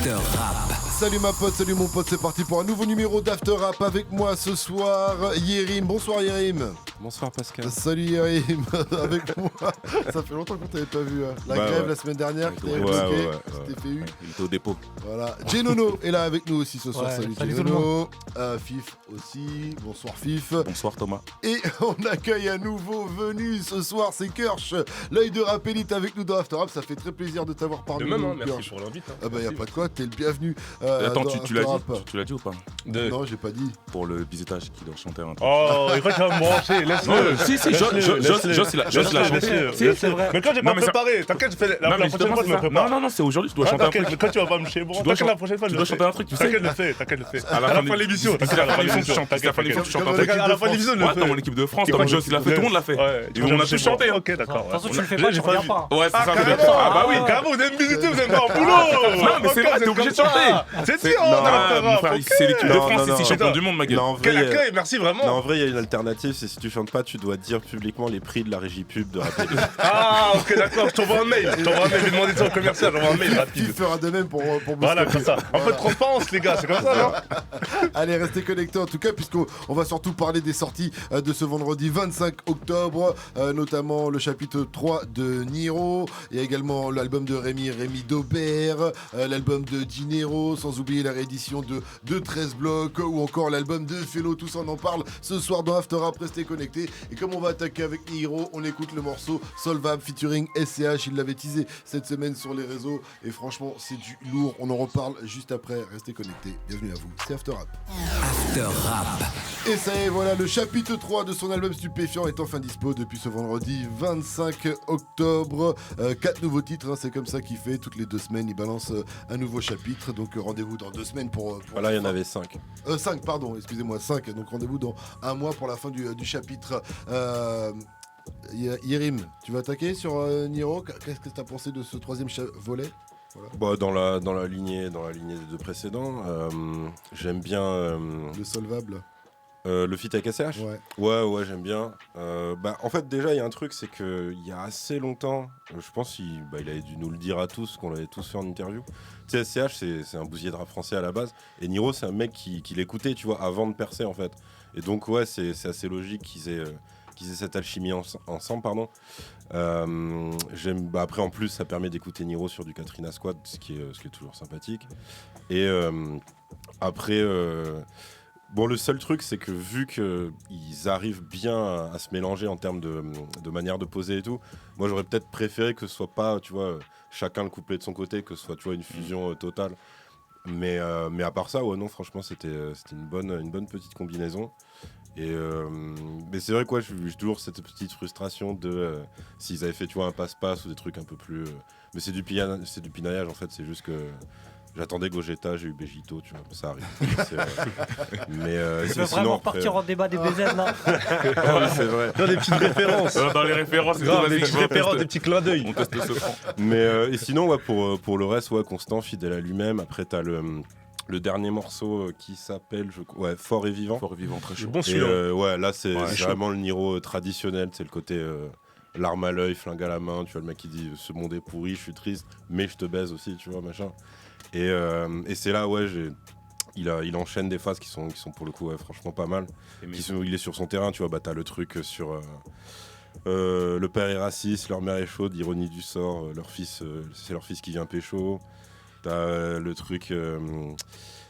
After Rap. Salut ma pote, salut mon pote, c'est parti pour un nouveau numéro d'After Rap avec moi ce soir, Yerim. Bonsoir Yerim. Bonsoir Pascal. Salut Yerim, avec moi. Ça fait longtemps qu'on t'avait pas vu. Hein. La grève la semaine dernière qui t'avait bloqué, c'était fait eu. Il était au dépôt. Voilà. Genono est là avec nous aussi ce soir. Salut Salut Genono. Fif aussi. Bonsoir Fif. Bonsoir Thomas. Et on accueille un nouveau venu ce soir, c'est Kirsch, l'œil de Rap Elite avec nous dans After Rap. Ça fait très plaisir de t'avoir parmi nous. Merci pour l'invite. Ah bah y'a pas de quoi, t'es le bienvenu. Attends, tu l'as After dit Rap. Tu l'as dit ou pas? Non, j'ai pas dit. Pour le bisutage qui doit chanter un truc. Oh, il croit qu'il va me brancher, laisse-le. Si, Joss il a chanté. C'est vrai. Mais quand j'ai pas préparé, t'inquiète, je fais la prochaine fois, je me prépare. Non, c'est aujourd'hui, tu dois chanter un truc. T'inquiète, quand tu vas pas me chier, bon, t'inquiète, la prochaine fois, Tu dois chanter un truc, tu sais. T'inquiète, le fais. À la fin de l'émission, à la fin de l'émission, tu chantes. À la fin de l'émission, ouais, dans mon équipe de France, comme Joss il l'a fait, tout le monde l'a fait. Et on a tous chanté. Ok, d'accord. De toute façon, tu le fais pas, tu reviens pas. Ouais, c'est ça. Ah bah oui, carrément, vous allez me visiter, vous allez me faire un boulot. Non, mais c'est vrai, t'es obligé de chanter. C'est sûr, on a c'est l'équipe de France ici, champion du monde, ma gueule. Quel accueil, merci vraiment. Non, en vrai, il y a une alternative, c'est si tu chantes pas, tu dois dire publiquement les prix de la régie pub de Rap Elite. Ah, ok, d'accord, je t'envoie un mail. Je vais demander ça au commercial, j'envoie un mail rapide. Fif fera de même pour Voilà, comme ça. Un peu de transparence, les gars, c'est comme ça, non? Allez, restez connectés en tout cas, puisqu'on va surtout parler des sorties de ce vendredi 25 octobre, notamment le chapitre 3 de Niro. Il y a également l'album de Rémi Daubert, l'album de Dinero, sans oublier la réédition de 13 blocs, ou encore l'album de Fellow. Tout ça, on en parle ce soir dans After Rap. Restez connectés. Et comme on va attaquer avec Niro, on écoute le morceau Solvable featuring SCH. Il l'avait teasé cette semaine sur les réseaux. Et franchement, c'est du lourd. On en reparle juste après. Restez connectés. Bienvenue à vous. C'est After Rap. After Rap. Et ça y est, voilà, le chapitre 3 de son album Stupéfiant est enfin dispo depuis ce vendredi 25 octobre. 4 nouveaux titres, hein, c'est comme ça qu'il fait. Toutes les 2 semaines, il balance un nouveau chapitre. Donc rendez-vous dans 2 semaines pour Voilà, il y en avait 5. 5, pardon, excusez-moi, 5. Donc rendez-vous dans un mois pour la fin du chapitre. Yerim, tu vas attaquer sur Niro. Qu'est-ce que tu as pensé de ce 3e volet? Voilà. Bah, dans la lignée des 2 précédents, j'aime bien Le Solvable. le feat avec SCH. Ouais, j'aime bien. En fait, déjà, il y a un truc, c'est qu'il y a assez longtemps, je pense qu'il avait dû nous le dire à tous, qu'on l'avait tous fait en interview. Tu sais, SCH, c'est un bousier de rap français à la base, et Niro, c'est un mec qui l'écoutait, tu vois, avant de percer, en fait. Et donc, ouais, c'est assez logique qu'ils aient cette alchimie ensemble, pardon. Après, en plus, ça permet d'écouter Niro sur du Katrina Squad, ce qui est toujours sympathique. Et après... Bon, le seul truc, c'est que vu qu'ils arrivent bien à se mélanger en termes de manière de poser et tout, moi j'aurais peut-être préféré que ce soit pas, tu vois, chacun le couplet de son côté, que ce soit, tu vois, une fusion totale. Mais à part ça, ouais, non, franchement, c'était une bonne petite combinaison. Mais c'est vrai, quoi, j'ai toujours cette petite frustration de s'ils avaient fait, tu vois, un passe-passe ou des trucs un peu plus. Mais c'est du pinaillage, en fait, c'est juste que. J'attendais Gogeta, j'ai eu Bégito, tu vois, ça arrive. Mais tu veux vraiment partir en débat des BZ là? Oui, c'est vrai. Dans des petites références. Dans les références, des petites références, des petits clins d'œil. On teste ce franc. Mais et sinon, ouais, pour le reste, ouais, constant, fidèle à lui-même. Après, t'as le dernier morceau qui s'appelle Fort et Vivant. Fort et Vivant, très chaud. Bon celui-là. Ouais, là, c'est vraiment le Niro traditionnel, c'est le côté. L'arme à l'œil, flingue à la main, tu vois, le mec qui dit ce monde est pourri, je suis triste, mais je te baise aussi, tu vois, machin. Et c'est là, ouais, il enchaîne des phases qui sont pour le coup, ouais, franchement pas mal. Il est sur son terrain, tu vois, bah t'as le truc sur le père est raciste, leur mère est chaude, ironie du sort, leur fils, c'est leur fils qui vient pécho. T'as le truc,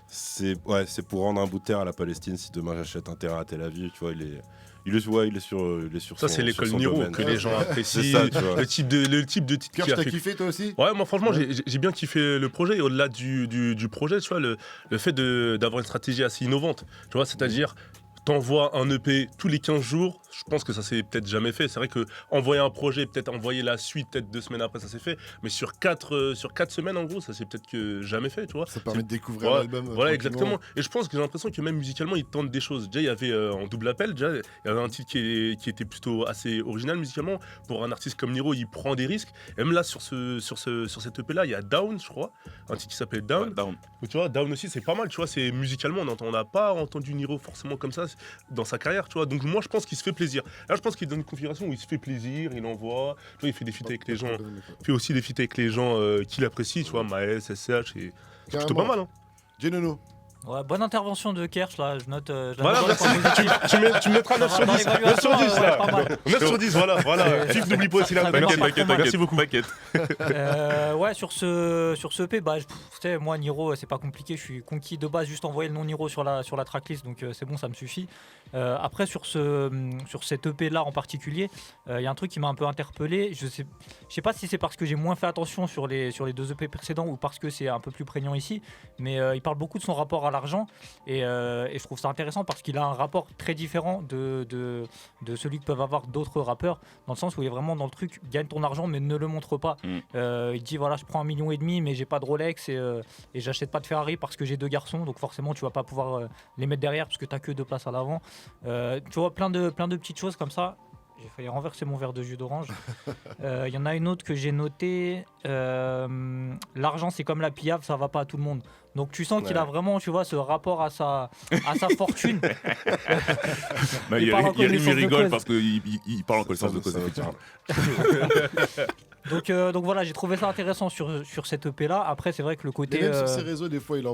c'est pour rendre un bout de terre à la Palestine si demain j'achète un terrain à Tel Aviv, tu vois, il est sur ça, c'est l'école Niro que les gens apprécient. C'est ça, tu vois. Le type de titre Kirsch, t'as kiffé toi aussi? Ouais, moi franchement, j'ai bien kiffé le projet. Et au-delà du projet, tu vois, le fait d'avoir une stratégie assez innovante. Tu vois, c'est-à-dire, t'envoies un EP tous les 15 jours. Je pense que ça s'est peut-être jamais fait. C'est vrai que envoyer un projet, peut-être envoyer la suite, peut-être 2 semaines après, ça s'est fait. Mais sur 4 semaines, en gros, ça s'est peut-être que jamais fait, tu vois. Ça permet de découvrir l'album. Voilà, exactement. Et je pense que j'ai l'impression que même musicalement, ils tentent des choses. Déjà, il y avait en double appel, il y avait un titre qui était plutôt assez original musicalement. Pour un artiste comme Niro, il prend des risques. Et même là, sur cette EP-là, il y a Down, je crois. Un titre qui s'appelle Down. Ouais, Down. Tu vois, Down aussi, c'est pas mal. Tu vois, c'est musicalement, on n'a pas entendu Niro forcément comme ça. dans sa carrière, tu vois. Donc moi, je pense qu'il se fait plaisir. Là, je pense qu'il est dans une configuration où il se fait plaisir, il envoie, tu vois, il fait des feats avec les gens, il fait aussi des feats avec les gens qu'il apprécie, tu vois, Maes, SCH, et c'est plutôt pas mal, hein. Genono. Ouais, bonne intervention de Kersh là, je note. Voilà, tu mettras 9 sur 10. 9 sur 10 là. 9 sur 10, voilà. Fif, n'oublie pas aussi la T'inquiète. Merci beaucoup. Ouais, sur ce EP, bah, tu sais, moi, Niro, c'est pas compliqué. Je suis conquis de base, juste envoyer le nom Niro sur la tracklist, donc c'est bon, ça me suffit. Après, sur cet EP là en particulier, il y a un truc qui m'a un peu interpellé. Je sais pas si c'est parce que j'ai moins fait attention sur les 2 EP précédents ou parce que c'est un peu plus prégnant ici, mais il parle beaucoup de son rapport à l'argent et je trouve ça intéressant parce qu'il a un rapport très différent de celui que peuvent avoir d'autres rappeurs, dans le sens où il est vraiment dans le truc gagne ton argent mais ne le montre pas. Il dit voilà, je prends 1,5 million mais j'ai pas de Rolex et j'achète pas de Ferrari parce que j'ai 2 garçons, donc forcément tu vas pas pouvoir les mettre derrière parce que t'as que 2 places à l'avant. Tu vois, plein de petites choses comme ça. J'ai failli renverser mon verre de jus d'orange. Il y en a une autre que j'ai notée. L'argent, c'est comme la piave, ça va pas à tout le monde. Donc tu sens qu'il a vraiment, tu vois, ce rapport à sa fortune. Il rigole parce qu'il parle en connaissance de cause. Donc voilà, j'ai trouvé ça intéressant sur cette EP là. Après, c'est vrai que le côté. Et même sur ses réseaux, des fois, il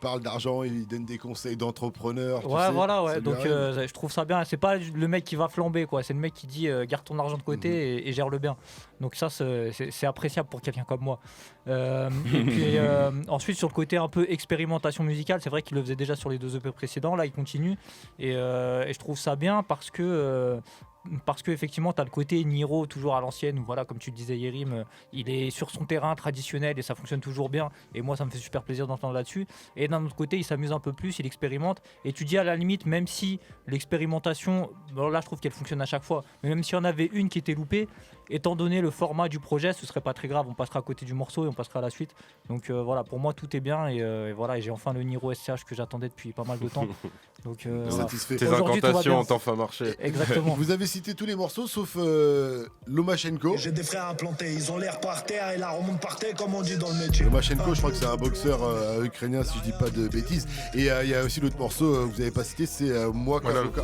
parle d'argent, il donne des conseils d'entrepreneur. Ouais, voilà, ouais. Donc je trouve ça bien. C'est pas le mec qui va flamber, quoi. C'est le mec qui dit garde ton argent de côté et gère-le bien. Donc ça, c'est appréciable pour quelqu'un comme moi. Et puis ensuite, sur le côté un peu expérimentation musicale, c'est vrai qu'il le faisait déjà sur les 2 EP précédents. Là, il continue. Et je trouve ça bien parce que effectivement tu as le côté Niro toujours à l'ancienne où voilà, comme tu le disais Yérim, il est sur son terrain traditionnel et ça fonctionne toujours bien et moi ça me fait super plaisir d'entendre là-dessus. Et d'un autre côté il s'amuse un peu plus, il expérimente et tu dis à la limite, même si l'expérimentation, bon là je trouve qu'elle fonctionne à chaque fois, mais même si on avait une qui était loupée, étant donné le format du projet, ce serait pas très grave, on passera à côté du morceau et on passera à la suite. Donc voilà, pour moi tout est bien et voilà, et j'ai enfin le Niro SCH que j'attendais depuis pas mal de temps. Donc satisfait. Tes incantations ont enfin marché. Exactement. Vous avez cité tous les morceaux sauf Lomachenko. J'ai des frères implantés, ils ont l'air par terre et la remonte par terre comme on dit dans le métier. Lomachenko, je crois que c'est un boxeur ukrainien si je dis pas de bêtises. Et il y a aussi l'autre morceau que vous avez pas cité, c'est Moi Kazoka.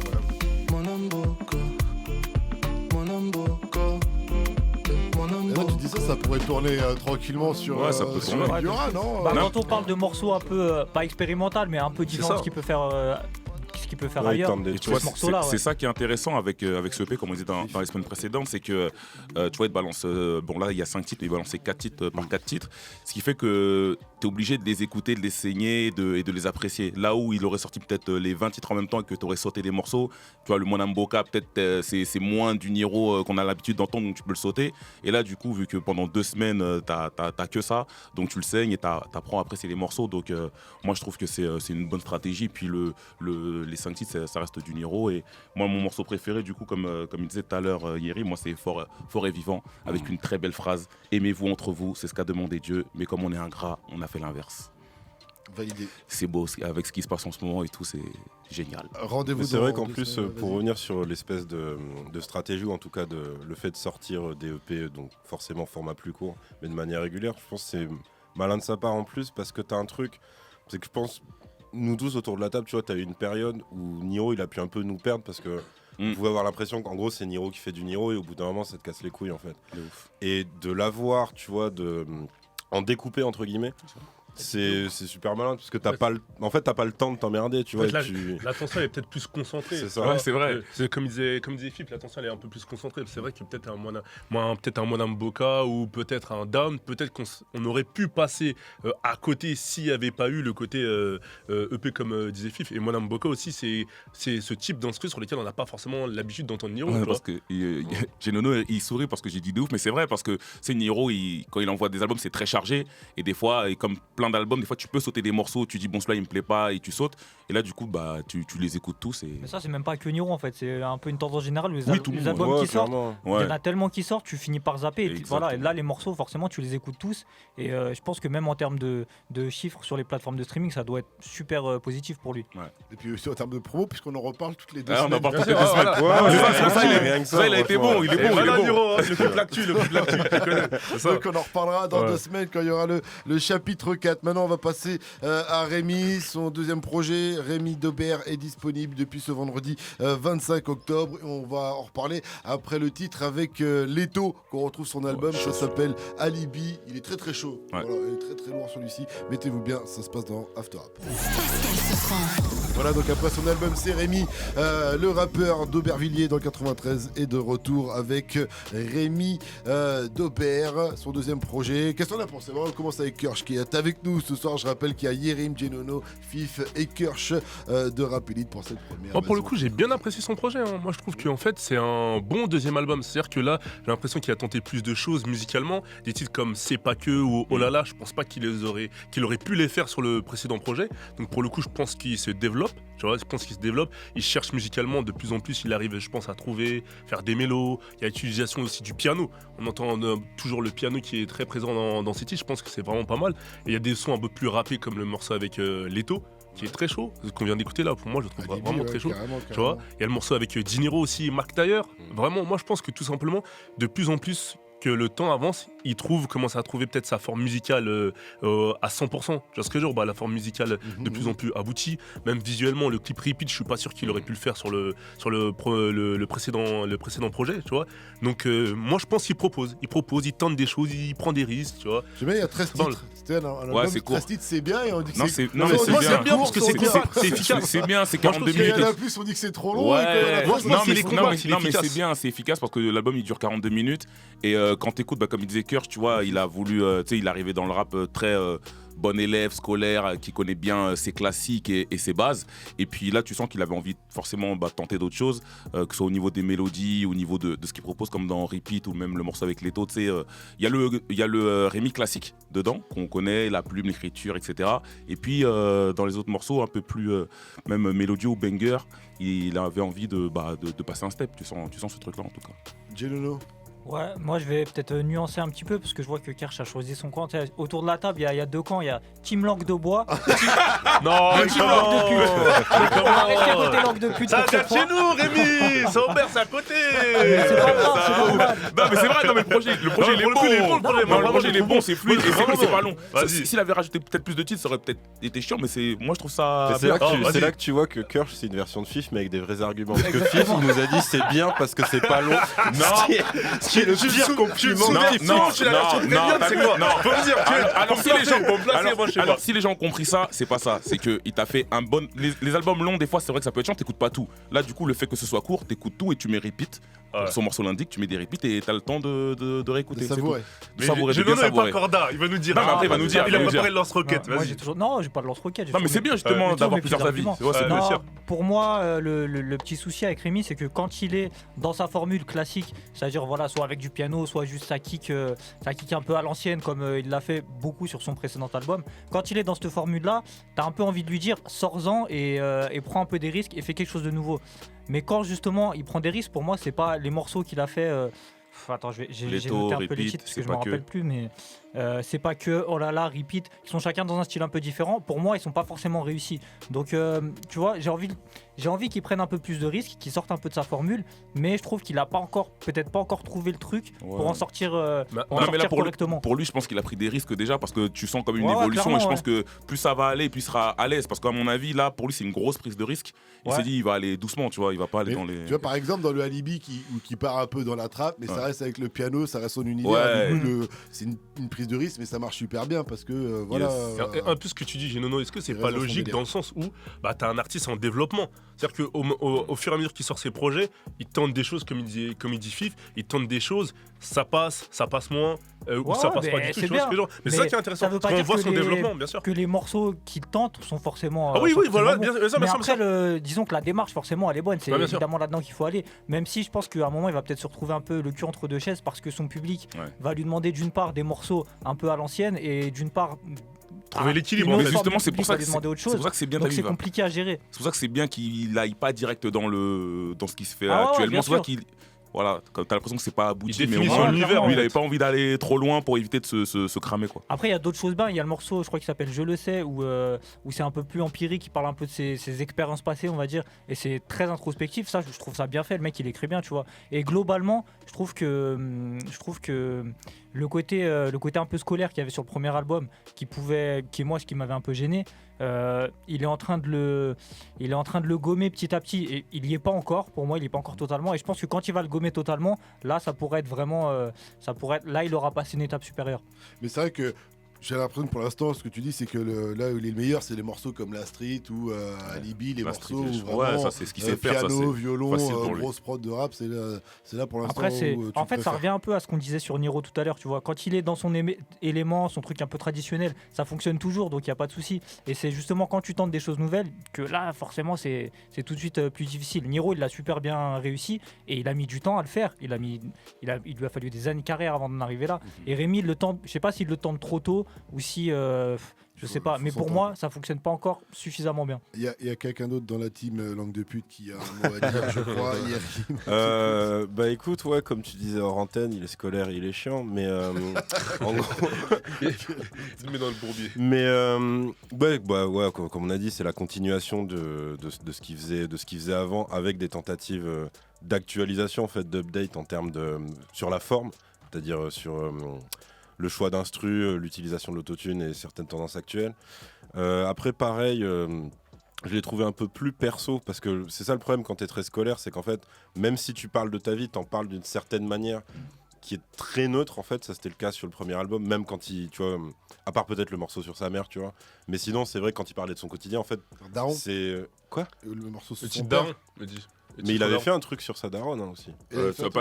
Tu dis ça pourrait tourner tranquillement sur ça peut tourner. Dura, non Quand on parle de morceaux un peu pas expérimental mais un peu différent de ce qu'il peut faire ailleurs. Tu vois, c'est ça qui est intéressant avec ce EP, comme on disait dans les semaines précédentes, c'est que tu vois, il balance, bon là il y a 5 titres, il balance 4 titres par 4 titres, ce qui fait que tu es obligé de les écouter, de les saigner et de les apprécier. Là où il aurait sorti peut-être les 20 titres en même temps et que tu aurais sauté des morceaux, tu vois, le Mon Mboka, peut-être c'est moins du Niro qu'on a l'habitude d'entendre, donc tu peux le sauter. Et là, du coup, vu que pendant 2 semaines, t'as que ça, donc tu le saignes et t'apprends à apprécier les morceaux. Donc moi, je trouve que c'est une bonne stratégie. Puis les 5 titres, ça reste du Niro. Et moi, mon morceau préféré, du coup, comme il disait tout à l'heure, Yeri, moi, c'est Fort et Vivant, avec une très belle phrase. Aimez-vous entre vous, c'est ce qu'a demandé Dieu, mais comme on est ingrat, on a fait l'inverse. Validé. C'est beau, avec ce qui se passe en ce moment et tout, c'est génial. Rendez-vous. C'est vrai qu'en plus, pour revenir sur l'espèce de stratégie, ou en tout cas le fait de sortir des EP, donc forcément format plus court, mais de manière régulière, je pense que c'est malin de sa part en plus, parce que t'as un truc, c'est que je pense, nous tous autour de la table, tu vois, t'as eu une période où Niro, il a pu un peu nous perdre, parce que vous pouvez avoir l'impression qu'en gros, c'est Niro qui fait du Niro, et au bout d'un moment, ça te casse les couilles, en fait. Et de l'avoir, tu vois, en découper, entre guillemets, c'est super malin parce que t'as pas le temps de t'emmerder, tu vois. L'attention elle est peut-être plus concentrée. C'est ça. Ouais, c'est vrai. C'est comme disait Philippe, l'attention elle est un peu plus concentrée. C'est vrai que peut-être un Mon Mboka ou peut-être un Down, peut-être qu'on aurait pu passer à côté s'il n'y avait pas eu le côté EP comme disait Fif. Et Mon Mboka aussi, c'est ce type d'instru sur lesquels on n'a pas forcément l'habitude d'entendre Niro. Ouais, parce que Genono il sourit parce que j'ai dit de ouf, mais c'est vrai parce que c'est Niro, quand il envoie des albums, c'est très chargé et des fois, et comme plein d'albums, des fois tu peux sauter des morceaux, tu dis bon celui-là il me plaît pas et tu sautes, et là du coup bah tu les écoutes tous. Mais ça c'est même pas que Niro en fait, c'est un peu une tendance générale, les albums qui sortent, il y en a tellement qui sortent, tu finis par zapper et voilà, et là les morceaux forcément tu les écoutes tous et je pense que même en termes de chiffres sur les plateformes de streaming ça doit être super positif pour lui. Et puis aussi en termes de promo, puisqu'on en reparle toutes les 2 semaines. On en parle toutes les 2 semaines. Ça il a été bon, il est bon. Le coup de l'actu, Donc on en reparlera dans 2 semaines quand il y aura le chapitre 4. 4. Maintenant, on va passer à Rémi. Son deuxième projet, Rémi Daubert, est disponible depuis ce vendredi 25 octobre. On va en reparler après le titre avec Leto, qu'on retrouve son album. Ça s'appelle Alibi. Il est très très chaud. Ouais. Voilà, il est très très lourd celui-ci. Mettez-vous bien, ça se passe dans After Rap. Pascal Sefranc. Voilà, donc après son album, c'est Rémi, le rappeur d'Aubervilliers dans le 93, est de retour avec Rémi Daubert, son deuxième projet. Qu'est-ce qu'on a pensé? On commence avec Kirsch qui est avec nous ce soir. Je rappelle qu'il y a Yerim, Genono, Fif et Kirsch de Rap Elite pour cette première. Moi, pour le coup, j'ai bien apprécié son projet. Moi, je trouve qu'en fait, c'est un bon deuxième album. C'est-à-dire que là, j'ai l'impression qu'il a tenté plus de choses musicalement. Des titres comme C'est pas que ou Oh là là, je pense pas qu'il aurait pu les faire sur le précédent projet. Donc, pour le coup, je pense qu'il se développe. Tu vois, je pense qu'il se développe. Il cherche musicalement de plus en plus. Il arrive, je pense, à trouver, faire des mélos. Il y a l'utilisation aussi du piano. On entend toujours le piano qui est très présent dans ces titres. Je pense que c'est vraiment pas mal. Et il y a des sons un peu plus rappés comme le morceau avec Leto, qui est très chaud. Ce qu'on vient d'écouter là, pour moi, je le trouve vraiment très chaud. Carrément. Tu vois, il y a le morceau avec Dinero aussi, Marc Tailleur. Vraiment, moi je pense que tout simplement, de plus en plus que le temps avance, il commence à trouver peut-être sa forme musicale à 100%. Tu vois ce que je veux dire, la forme musicale de plus en plus aboutie. Même visuellement, le clip Repeat, je suis pas sûr qu'il aurait pu le faire sur le précédent projet, tu vois. Donc moi je pense qu'il propose, il tente des choses, il prend des risques, tu vois. J'aime bien, il y a 13 titres. C'était un album, c'est court. 13 titres, c'est bien et on dit que Non, c'est... c'est bien parce que c'est compact, c'est efficace. C'est bien, c'est 42 Il y en minutes. a plus, on dit que c'est trop long. Ouais, Moi, je pense qu'il est compact, il est non, mais efficace. c'est bien, c'est efficace parce que l'album il dure 42 minutes et quand t'écoutes, comme il disait Kirsch, tu vois, il a voulu, tu sais, il est arrivé dans le rap très bon élève, scolaire, qui connaît bien ses classiques et ses bases. Et puis là, tu sens qu'il avait envie forcément de tenter d'autres choses, que ce soit au niveau des mélodies, au niveau de ce qu'il propose, comme dans Repeat ou même le morceau avec Leto. Tu sais, il y a le Rémi classique dedans, qu'on connaît, la plume, l'écriture, etc. Et puis dans les autres morceaux, un peu plus même mélodieux ou banger, il avait envie de passer un step. Tu sens ce truc-là en tout cas. Genono. Ouais, moi je vais peut-être nuancer un petit peu parce que je vois que Kirsch a choisi son camp. Tu sais, autour de la table, il y a deux camps. Il y a Team Langue de Bois. Non, Team Langue de pute. On va rester côté Langue de pute. Ça pour vient cette de fois. chez nous, Rémi. Ça Aubert, c'est à côté. C'est pas grave, c'est normal. Non mais c'est vrai, non mais le projet il est pour le coup, il est bon, le projet. Non, le projet il est bon, c'est fluide et Vraiment c'est bon. pas long. Vas-y. S'il avait rajouté peut-être plus de titres, ça aurait peut-être été chiant, mais moi je trouve ça. Mais c'est là, vas-y. c'est là que tu vois que Kirsch c'est une version de Fif mais avec des vrais arguments. Parce que Fif il nous a dit c'est bien parce que c'est pas long. Ce qui est le pire compliment. Faut me dire. Alors si les gens ont compris ça, c'est pas ça. C'est que il t'a fait un bon. Les albums longs, des fois, c'est vrai que ça peut être chiant, t'écoutes pas tout. Là, du coup, le fait que ce soit court, t'écoutes tout et tu mets repeat. Son morceau l'indique, tu mets des repeats et t'as le temps de réécouter. De savourer. Mais Savourer, je de bien n'en ai pas savourer. Corda, il va nous dire. Non, mais après, il va nous dire, Il a préparé le lance-roquette, Moi, vas-y. j'ai toujours... Non, j'ai pas de lance-roquette. Non, mais c'est bien justement d'avoir plusieurs avis. arguments. Ouais, c'est bien Non, sûr. pour moi, le petit souci avec Rémi, c'est que quand il est dans sa formule classique, c'est-à-dire voilà, soit avec du piano, soit juste sa kick un peu à l'ancienne, comme il l'a fait beaucoup sur son précédent album, quand il est dans cette formule-là, t'as un peu envie de lui dire sors-en et prends un peu des risques et fais quelque chose de nouveau. Mais quand justement il prend des risques, pour moi, c'est pas les morceaux qu'il a fait. Attends, j'ai Leto, noté un peu les Repeat, titres parce c'est que je me pas que. rappelle plus, mais c'est pas que oh là là, Repeat, qui sont chacun dans un style un peu différent. Pour moi, ils sont pas forcément réussis. Donc, tu vois, j'ai envie qu'ils prennent un peu plus de risques, qu'ils sortent un peu de sa formule, mais je trouve qu'il a peut-être pas encore trouvé le truc pour en sortir, correctement. Pour lui, je pense qu'il a pris des risques déjà parce que tu sens comme une Ouais, évolution et je clairement, pense que plus ça va aller, plus il sera à l'aise. Parce qu'à mon avis, là, pour lui, c'est une grosse prise de risque. Il s'est dit, il va aller doucement, tu vois, il va pas aller dans les. Tu vois, par exemple, dans le Alibi qui part un peu dans la trappe, mais ça reste avec le piano, ça reste son univers. Ouais. Du coup, c'est une prise de risque, mais ça marche super bien parce que voilà. Et un peu ce que tu dis, Genono, est-ce que c'est Il pas reste dans son logique délire. dans le sens où t'as un artiste en développement? C'est-à-dire qu'au fur et à mesure qu'il sort ses projets, il tente des choses, comme il dit Fif, il tente des choses, ça passe moins, ou ça passe pas du tout, tu vois ce que je veux dire. Mais c'est ça qui est intéressant, ça veut pas parce qu'on dire voit que son développement, bien sûr. que les morceaux qu'il tente sont forcément. Ah oui, sont voilà, forcément bien bons. sûr, Mais bien sûr, après, disons que la démarche, forcément, elle est bonne. C'est Ouais, bien sûr. évidemment là-dedans qu'il faut aller. Même si je pense qu'à un moment, il va peut-être se retrouver un peu le cul entre deux chaises parce que son public va lui demander d'une part des morceaux un peu à l'ancienne et d'une part. Trouver l'équilibre, une en autre fait. forme de Justement, c'est public pour ça va que lui demander autre chose. c'est pour ça que c'est bien Donc t'as c'est vu, compliqué à gérer. C'est pour ça que c'est bien qu'il aille pas direct dans ce qui se fait Ah ouais, actuellement. bien C'est pour ça sûr. voilà, t'as l'impression que c'est pas abouti, Il mais au définit moins, son univers, lui, en il avait fait. pas envie d'aller trop loin pour éviter de se cramer, quoi. Après, il y a d'autres choses bien. Il y a le morceau, je crois qu'il s'appelle Je le sais, où c'est un peu plus empirique, qui parle un peu de ses expériences passées, on va dire. Et c'est très introspectif. Ça, je trouve ça bien fait. Le mec, il écrit bien, tu vois. Et globalement, je trouve que le côté un peu scolaire qu'il y avait sur le premier album, ce qui m'avait un peu gêné, il est en train de le gommer petit à petit. Et il y est pas encore. Pour moi, il y est pas encore totalement. Et je pense que quand il va le gommer totalement, là, ça pourrait être vraiment, là, il aura passé une étape supérieure. Mais c'est vrai que j'ai l'impression que pour l'instant, ce que tu dis, c'est que là où il est le meilleur, c'est les morceaux comme La Street ou Alibi, les La morceaux Street, où ouais, vraiment, ça, c'est ce qu'il sait faire, ça, piano, c'est violon, facile pour lui. grosse prod de rap, c'est là pour l'instant. Après, où tu en fait, ça préfères. revient un peu à ce qu'on disait sur Niro tout à l'heure, tu vois. Quand il est dans son élément, son truc un peu traditionnel, ça fonctionne toujours, donc il n'y a pas de souci. Et c'est justement quand tu tentes des choses nouvelles que là, forcément, c'est tout de suite plus difficile. Niro, il l'a super bien réussi et il a mis du temps à le faire. Il lui a fallu des années de carrière avant d'en arriver là. Et Rémi, je sais pas s'il le tente trop tôt ou si. Je sais pas, mais pour moi, ça fonctionne pas encore suffisamment bien. Il y a quelqu'un d'autre dans la team Langue de pute qui a un mot à dire, je crois. Bah écoute, ouais, comme tu disais hors antenne, il est scolaire, il est chiant, mais en gros. Il se met dans le bourbier. Mais ouais, comme on a dit, c'est la continuation de ce qu'il faisait avant, avec des tentatives d'actualisation, en fait, d'update en termes sur la forme, c'est-à-dire sur le choix d'instru, l'utilisation de l'autotune et certaines tendances actuelles. Après, pareil, je l'ai trouvé un peu plus perso, parce que c'est ça le problème quand tu es très scolaire, c'est qu'en fait, même si tu parles de ta vie, t'en parles d'une certaine manière qui est très neutre, en fait. Ça, c'était le cas sur le premier album, même quand tu vois, à part peut-être le morceau sur sa mère, tu vois. Mais sinon, c'est vrai, quand il parlait de son quotidien, en fait, Daron, c'est... Quoi ? le morceau sur Petit son père. daron, me dit. Mais il avait fait un truc sur sa daronne aussi.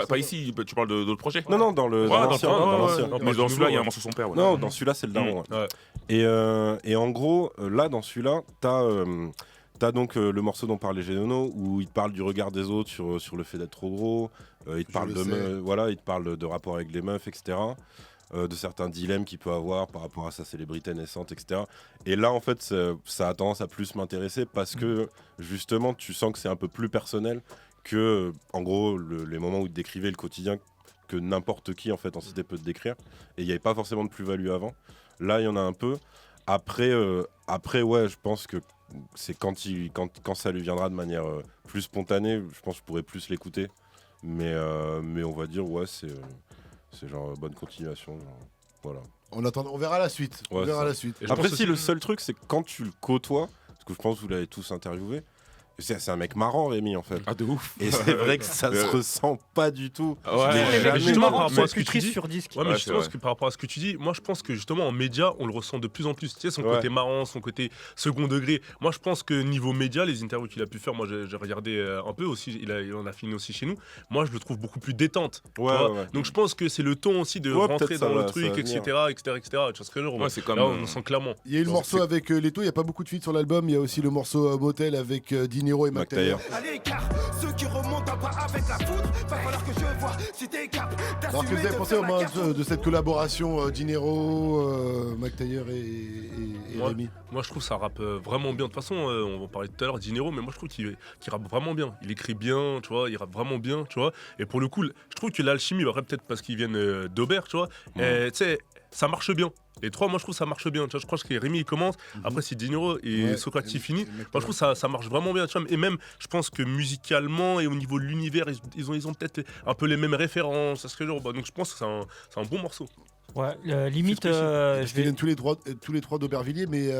Pas ici, tu parles d'autres projets. Non, dans l'ancien. Mais dans celui-là, il y a un morceau sur son père. Ouais. Non, dans celui-là, c'est le daron. Ouais. Et en gros, là, dans celui-là, t'as donc le morceau dont parlait Genono, où il parle du regard des autres sur le fait d'être trop gros. Il te parle il te parle de rapport avec les meufs, etc. De certains dilemmes qu'il peut avoir par rapport à sa célébrité naissante, etc. Et là, en fait, ça a tendance à plus m'intéresser parce que, justement, tu sens que c'est un peu plus personnel que, en gros, les moments où il décrivait le quotidien que n'importe qui, en fait, en cité peut te décrire. Et il n'y avait pas forcément de plus-value avant. Là, il y en a un peu. Après, ouais, je pense que c'est quand ça lui viendra de manière plus spontanée, je pense que je pourrais plus l'écouter. Mais on va dire, ouais, c'est genre bonne continuation. Genre, voilà. On verra la suite. Ouais, on verra ça. la suite. Après, si le seul truc, c'est que quand tu le côtoies, parce que je pense que vous l'avez tous interviewé, c'est un mec marrant, Rémi, en fait. Ah, de ouf. Et c'est vrai que ça se ressent pas du tout. Ouais, Mais les jamais. mecs justement, marrants, par rapport c'est à ce plus que tu triste dis- sur disque. Ouais, mais Ouais, justement, c'est vrai. par rapport à ce que tu dis, moi je pense que justement en média, on le ressent de plus en plus. Tu sais, son Ouais. côté marrant, son côté second degré. Moi je pense que niveau média, les interviews qu'il a pu faire, moi j'ai regardé un peu aussi, il en a filmé aussi chez nous. Moi je le trouve beaucoup plus détente. tu vois. Ouais. Donc je pense que c'est le ton aussi de Ouais, rentrer peut-être ça dans le va- ça truc, va etc., venir. etc. Tu vois ce que je veux dire. Ouais, c'est comme. Là, on sent clairement. Il y a eu le morceau avec Leto, il n'y a pas beaucoup de feats sur l'album. Il y a aussi le morceau Motel avec Dinero et Mac Taylor. Allez, car ceux qui remontent en bas avec la foudre, va falloir que je vois si t'es cap. Alors que vous avez pensé au moins de cette collaboration Dinero, Mac Taylor et Ouais. Rémi? Moi je trouve ça rappe vraiment bien. De toute façon, on va en parler tout à l'heure Dinero, mais moi je trouve qu'il rappe vraiment bien. Il écrit bien, tu vois, il rappe vraiment bien, tu vois. Et pour le coup, je trouve que l'alchimie, après peut-être parce qu'ils viennent d'Aubert, tu vois, tu sais, ça marche bien. Les trois, moi je trouve ça marche bien. Tu vois, je crois que Rémi il commence, après c'est Dinero et Ouais, Socrates et finit. Mac Moi je Taylor. trouve ça marche vraiment bien. Tu vois. Et même, je pense que musicalement et au niveau de l'univers, ils ont peut-être un peu les mêmes références. C'est ce que je veux dire. Donc je pense que c'est un bon morceau. Ouais, limite, Parce je qu'ils viennent vais. tous les trois d'Aubervilliers, mais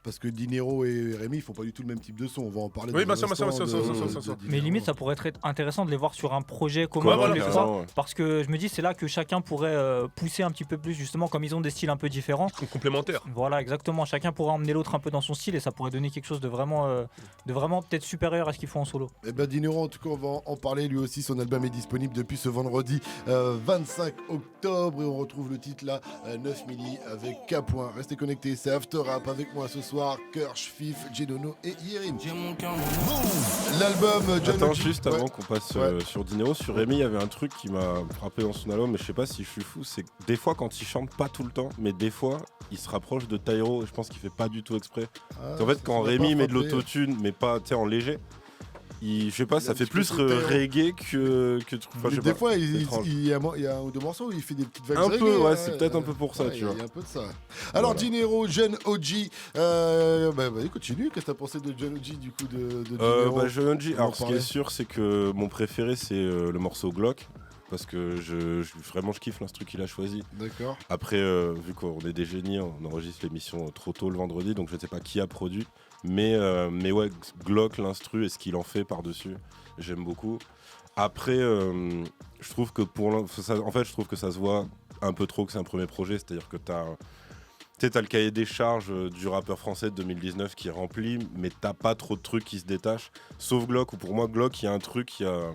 parce que Dinero et Rémi ils font pas du tout le même type de son. On va en parler. Oui, dans bien un sûr, instant bien sûr. de Mais Dinero. limite, ça pourrait être intéressant de les voir sur un projet Ouais, commun voilà, tous les carrément, trois. Parce que je me dis, c'est là que chacun pourrait pousser un petit peu plus, justement, comme ils ont des styles un peu différents. Ils sont complémentaires. Voilà, exactement. Chacun pourrait emmener l'autre un peu dans son style et ça pourrait donner quelque chose de vraiment peut-être supérieur à ce qu'ils font en solo. Eh ben Dinero, en tout cas, on va en parler. Lui aussi, son album est disponible depuis ce vendredi 25 octobre. Et on retrouve le titre là, 9 milli avec K. Restez connectés, c'est After Rap avec moi ce soir. Kirsch, Fif, Genono et Yerim. L'album John Attends, Oji- juste Ouais. avant qu'on passe Ouais. sur Dinero, sur Rémi, il y avait un truc qui m'a frappé dans son album, mais je sais pas si je suis fou, c'est que des fois, quand il chante, pas tout le temps, mais des fois, il se rapproche de Tairo, et je pense qu'il fait pas du tout exprès. Ah, En fait, ça quand m'a Rémi pas met de frappé. l'autotune, mais pas en léger, je sais pas, ça un fait petit peu plus trop terre. reggae que Mais je sais des pas, fois, étrange. il y a un ou deux morceaux où il fait des petites vagues Un reggae, peu, ouais, hein, c'est peut-être un peu pour ça, ouais, tu il y a- vois. Il y a un peu de ça. Alors, Voilà. Dinero, jeune OG. Vas-y, continue. Qu'est-ce que t'as pensé de jeune OG, du coup, de Dinero Jeune-G, On en alors ce qui parlait. est sûr, c'est que mon préféré, c'est le morceau Glock. Parce que vraiment je kiffe l'instru qu'il a choisi. D'accord. Après, vu qu'on est des génies, on enregistre l'émission trop tôt le vendredi, donc je ne sais pas qui a produit. Mais ouais, Glock, l'instru et ce qu'il en fait par-dessus, j'aime beaucoup. Après, je trouve que je trouve que ça se voit un peu trop que c'est un premier projet, c'est-à-dire que t'as le cahier des charges du rappeur français de 2019 qui est rempli, mais t'as pas trop de trucs qui se détachent, sauf Glock, où pour moi Glock, il y a un truc, il y a,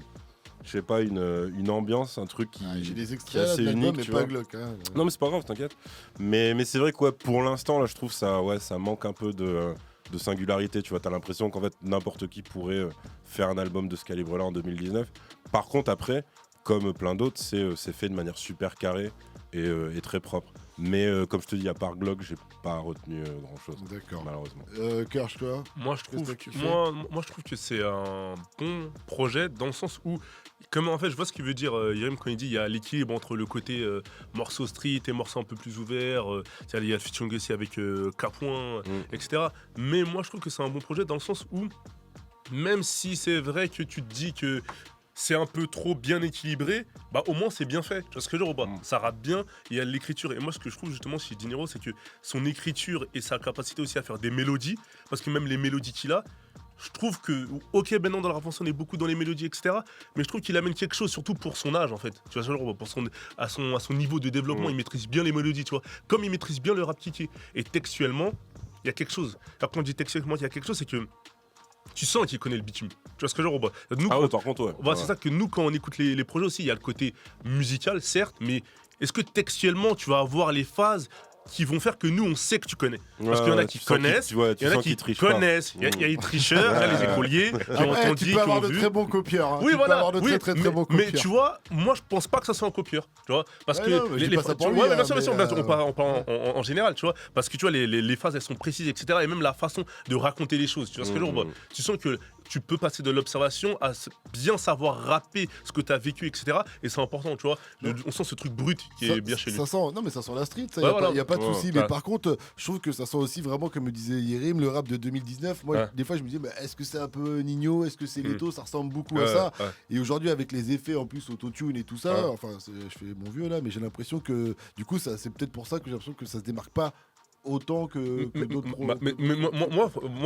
je sais pas, une ambiance, un truc qui, J'ai des qui est extraits là, assez de l'album, unique, mais tu pas vois. Glock. Hein. Non mais c'est pas grave, t'inquiète. Mais c'est vrai que ouais, pour l'instant là je trouve ça manque un peu de singularité, tu vois, t'as l'impression qu'en fait n'importe qui pourrait faire un album de ce calibre là en 2019. Par contre après, comme plein d'autres, c'est fait de manière super carrée et très propre. Mais comme je te dis, à part Glock, j'ai pas retenu grand chose, D'accord. malheureusement. Kersh, toi Moi, je Qu'est-ce trouve que tu que, fais moi, je trouve que c'est un bon projet dans le sens où, comme en fait, je vois ce qu'il veut dire Yerim quand il dit il y a l'équilibre entre le côté morceau street et morceau un peu plus ouvert. Il y a le featuring aussi avec K-Point, etc. Mais moi, je trouve que c'est un bon projet dans le sens où, même si c'est vrai que tu te dis que c'est un peu trop bien équilibré, bah au moins c'est bien fait. Tu vois ce que je veux dire ou pas Ça rappe bien, il y a l'écriture. Et moi ce que je trouve justement chez Dinero, c'est que son écriture et sa capacité aussi à faire des mélodies, parce que même les mélodies qu'il a, je trouve que, ok, maintenant dans la rap français on est beaucoup dans les mélodies, etc. Mais je trouve qu'il amène quelque chose, surtout pour son âge en fait. Tu vois ce que je veux dire, pour à son niveau de développement, il maîtrise bien les mélodies, tu vois. Comme il maîtrise bien le rap kiki. Et textuellement, il y a quelque chose. Alors quand on dit textuellement, il y a quelque chose, c'est que tu sens qu'il connaît le bitume. Tu vois ce que je veux dire ou pas Nous, Ah quand- ouais, par contre, ouais. Voilà, c'est ça que nous, quand on écoute les projets aussi, il y a le côté musical, certes, mais est-ce que textuellement, tu vas avoir les phases qui vont faire que nous, on sait que tu connais Parce qu'il y en a qui connaissent, il y en a qui connaissent, il y a les tricheurs, il y a les écoliers, qui ont Après, entendu, tu qui peux ont avoir de vu. très bons copieurs. Hein. Oui, Tu peux voilà. avoir de Oui, très bons copieurs. mais tu vois, moi, je pense pas que ça soit un copieur. Tu vois, parce Ouais, que non, mais je dis pas ça pour lui, ouais, mais bien hein, sûr, mais, on parle en général, tu vois, parce que tu vois, les phases elles sont précises, etc. Et même la façon de raconter les choses. Tu vois ce que je veux dire ou pas Tu sens que tu peux passer de l'observation à bien savoir rapper ce que tu as vécu, etc. Et c'est important, tu vois. On sent ce truc brut qui est bien chez lui. Ça sent, non mais ça sent la street, il Ouais, n'y voilà. a pas de Ouais, souci. ouais. Mais par contre, je trouve que ça sent aussi vraiment, comme me disait Yerim, le rap de 2019. Moi, Ouais. des fois, je me disais, mais est-ce que c'est un peu Nino, est-ce que c'est Leto, ça ressemble beaucoup à Ouais, ça. ouais. Et aujourd'hui, avec les effets en plus autotune et tout ça, Ouais. enfin, je fais mon vieux là, mais j'ai l'impression que du coup, c'est peut-être pour ça que j'ai l'impression que ça se démarque pas autant que d'autres pros. Mais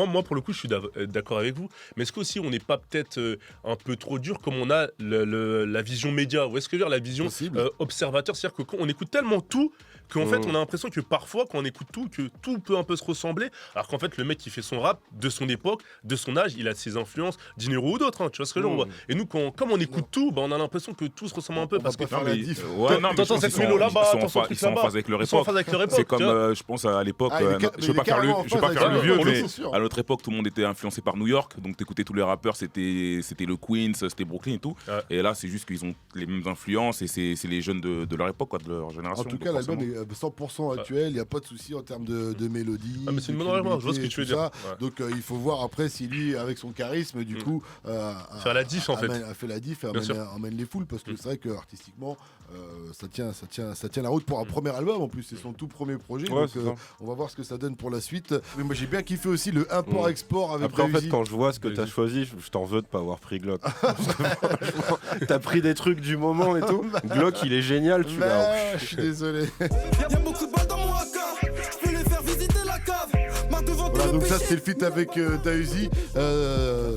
moi, pour le coup, je suis d'accord avec vous. Mais est-ce qu'aussi, on n'est pas peut-être un peu trop dur comme on a la vision média ou est-ce que je veux dire la vision Possible. observateur C'est-à-dire que quand on écoute tellement tout qu'en fait, on a l'impression que parfois, quand on écoute tout, que tout peut un peu se ressembler. Alors qu'en fait, le mec qui fait son rap de son époque, de son âge, il a ses influences, Dinero ou d'autres. Hein, tu vois ce que je veux dire Et nous, comme on écoute tout, bah, on a l'impression que tout se ressemble un peu On parce va que pas faire la diff. Ouais, non, mais je t'entends pense cette qu'ils mélo là-bas, sont en t'entends phase- ce truc ils sont en là-bas. phase avec leur Ils sont en époque. phase avec leur époque. C'est comme, tu vois. je pense à l'époque, Ah, je veux pas faire le vieux, pour le mais coup, sûr. à notre époque, tout le monde était influencé par New York, donc t'écoutais tous les rappeurs, c'était le Queens, c'était Brooklyn et tout. Ouais. Et là, c'est juste qu'ils ont les mêmes influences et c'est les jeunes de leur époque, quoi, de leur génération. En tout donc cas, l'album forcément. est 100% actuel, il n'y a pas de souci en termes de mélodie. Ah, mais c'est une de bonne remarque, je vois ce que crédibilité, tu veux tout dire. ça. Ouais. Donc il faut voir après si lui, avec son charisme, du coup, Faire la diff, en fait. a fait la diff et Bien sûr. emmène les foules parce que c'est vrai que artistiquement, ça tient la route pour un premier album. En plus, c'est son tout premier projet. Ouais, donc c'est ça. on va voir ce que ça donne pour la suite. Mais moi, j'ai bien kiffé aussi le import-export avec Après, en fait, Dahuzi. quand je vois ce que t'as choisi, je t'en veux de pas avoir pris Glock. Parce que franchement, t'as pris des trucs du moment et tout. Glock, il est génial, tu l'as. Ouais, je suis désolé. Y'a beaucoup de balles dans mon hangar. Je peux les faire visiter la cave. Ma devant Voilà, le donc ça péché. c'était le feat avec Dahuzi,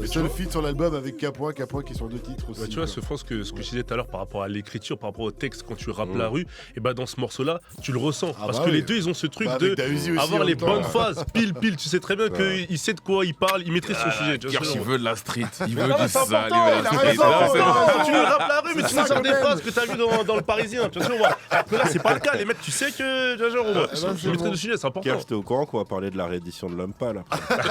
seul feat sur l'album avec K-Point qui est sur 2 titres aussi. Bah, tu vois, quoi. ce que je disais tout à l'heure par rapport à l'écriture, par rapport au texte quand tu rappes la rue, et bah dans ce morceau-là, tu le ressens. Ah parce bah que oui. les deux, ils ont ce truc Bah, de avec Dahuzi aussi, avoir en les même temps. bonnes phases, pile. Tu sais très bien qu'il sait de quoi il parle, il maîtrise son sujet. Tu vois Kersh, ce que il je veux veut de la street, il veut dire. du C'est sale, important, il veut de la il a street. raison, Non, c'est- Quand tu rappes la rue, mais tu nous sors des qu'on phrases aime. que t'as vues dans le Parisien. Tu vois ce que je veux dire. Alors que là, c'est pas le cas. Les mecs, tu sais que. Tu vois, genre, ben, je c'est maîtrise bon. le sujet, c'est important. Kersh, t'es au courant qu'on va parler de la réédition de L'Homme Pâle après.